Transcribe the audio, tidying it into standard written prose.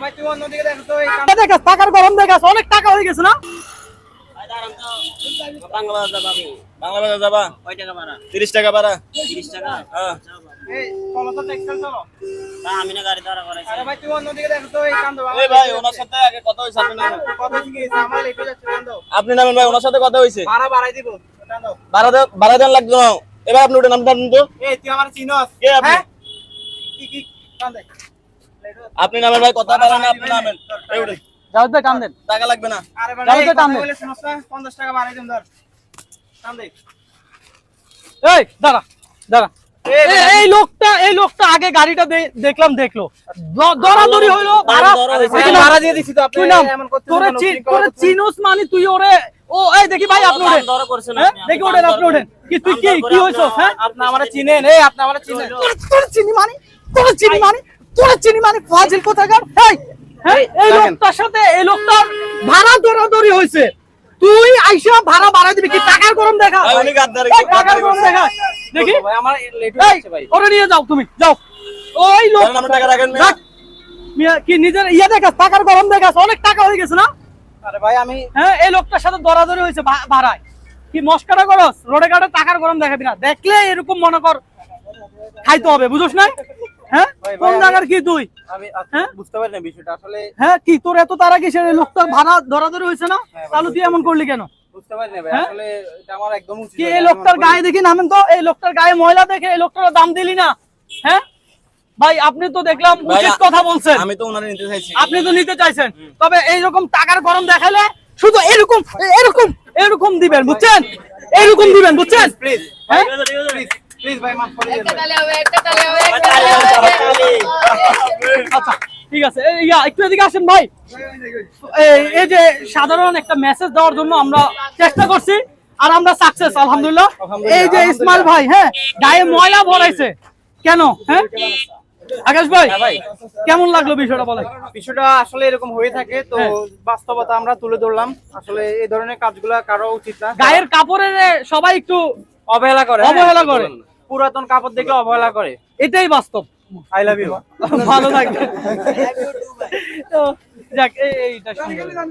ভাই তুমি অন্যদিকে দেখো তো এই দেখাস টাকার গরম দেখাস অনেক টাকা হয়ে গেছে না বাংলাবাজার যাবা কয় টাকা ভাড়া? 30 টাকা ভাড়া 30 টাকা। হ্যাঁ এই চলো তো টেক্সটাইল চলো তা আমি না গাড়ি দাঁড়া করাইছি। আরে ভাই তুমি অন্যদিকে দেখো তো এই কান্দো এই ভাই ওনার সাথে আগে কথা হইছে আপনি নামেন কথা কি আমার লেটে যাচ্ছে কান্দো আপনি নামেন ভাই ওনার সাথে কথা হইছে ভাড়া বাড়াই দিব কান্দো ভাড়া দেন লাগবে না এবার আপনি উঠে নামতে তো এই তুই আমার চিনস কে আপনি কি কান্দে আপনি নামেন ভাই কথা বলেন না আপনি নামেন এই উঠে যাও তো কান্দেন টাকা লাগবে না আরে ভাই যাও তো কথা কান্দে বলে শুনছ না 50 টাকা বাড়াই দিম ধর কান্দে এই দাঁড়া দাঁড়া এই লোকটা আগে গাড়িটা দেখলো দরাদরি হইলো ভাড়া দিয়ে দিছি তো আপনি এমন করতে তোরে চিনোস মানে তুই ওরে ও এই দেখি ভাই আপনি ওঠেন দর করছেন হ্যাঁ? দেখি ওঠেন আপনি ওঠেন কি তুই কি হইছস হ্যাঁ আপনি আমারে চিনেন এই আপনি আমারে চিনেন তোর চিনি মানে ফাজিল কোথাকার এই লোকটার ভাড়া দরাদরি হইছে তুই আইসা ভাড়া বাড়াই দিবি কি টাকার গরম দেখা ভাই উনি গাদ্দার টাকার গরম দেখা দেখি ভাই আমার লেট হয়ে যাচ্ছে ভাই ওরে নিয়ে যাও তুমি যাও ওই লোক আপনি টাকা রাখেন মিয়া কি নিজের দেখাস টাকার গরম দেখাস অনেক টাকা হয়ে গেছে না আরে ভাই আমি হ্যাঁ এই লোকটার সাথে দরাদরি হয়েছে ভাড়ায় কি মস্কারা করস রোডে ঘাটে টাকার গরম দেখাবি না দেখলে এরকম মনে কর খাইতে হবে বুঝছ না হ্যাঁ কোন জায়গার কি তুই আমি হ্যাঁ? বুঝতে পারি না বিষয়টা আসলে হ্যাঁ কি তোর এত তারা কি লোকটার ভাড়া দরাদরি হয়েছে না তাহলে তুই এমন করলি কেন বুঝতে পারি না ভাই হ্যাঁ? আসলে এটা আমার একদম উচিত কি হয় এই না, লোকটার আমি গায়ে দেখি নামেন তো এই লোকটার গায়ে ময়লা দেখে এই লোকটার দাম দিলি না হ্যাঁ ভাই আপনি তো দেখলাম ভাই, উচিত কথা বলছেন আমি তো ওনারে নিতে চাইছি আপনি তো নিতে চাইছেন তবে এইরকম টাকার গরম দেখালে শুধু এরকম দিবেন বুঝছেন এরকম দিবেন বুঝছেন প্লিজ হ্যাঁ প্লিজ ভাই মাফ করে দিন আচ্ছা ঠিক আছে একটু এদিকে আসেন ভাই এই যে সাধারণ একটা মেসেজ দেওয়ার জন্য আমরা চেষ্টা করছি আর আমরা সাকসেস আলহামদুলিল্লাহ এই যে ইসমাইল ভাই হ্যাঁ গায়ে ময়লা ভরাইছে কেন হ্যাঁ আকাশ ভাই কেমন লাগলো বিষয়টা বলেন বিষয়টা আসলে এরকম হয়ে থাকে তো বাস্তবতা আমরা তুলে ধরলাম আসলে এই ধরনের কাজগুলো কারো উচিত না গায়ের কাপড়ের সবাই একটু অবহেলা করে পুরাতন কাপড় দেখলে অবহেলা করে এটাই বাস্তব আই লাভ ইউ ভালো থাকবে তো যাক এইটা শুনলাম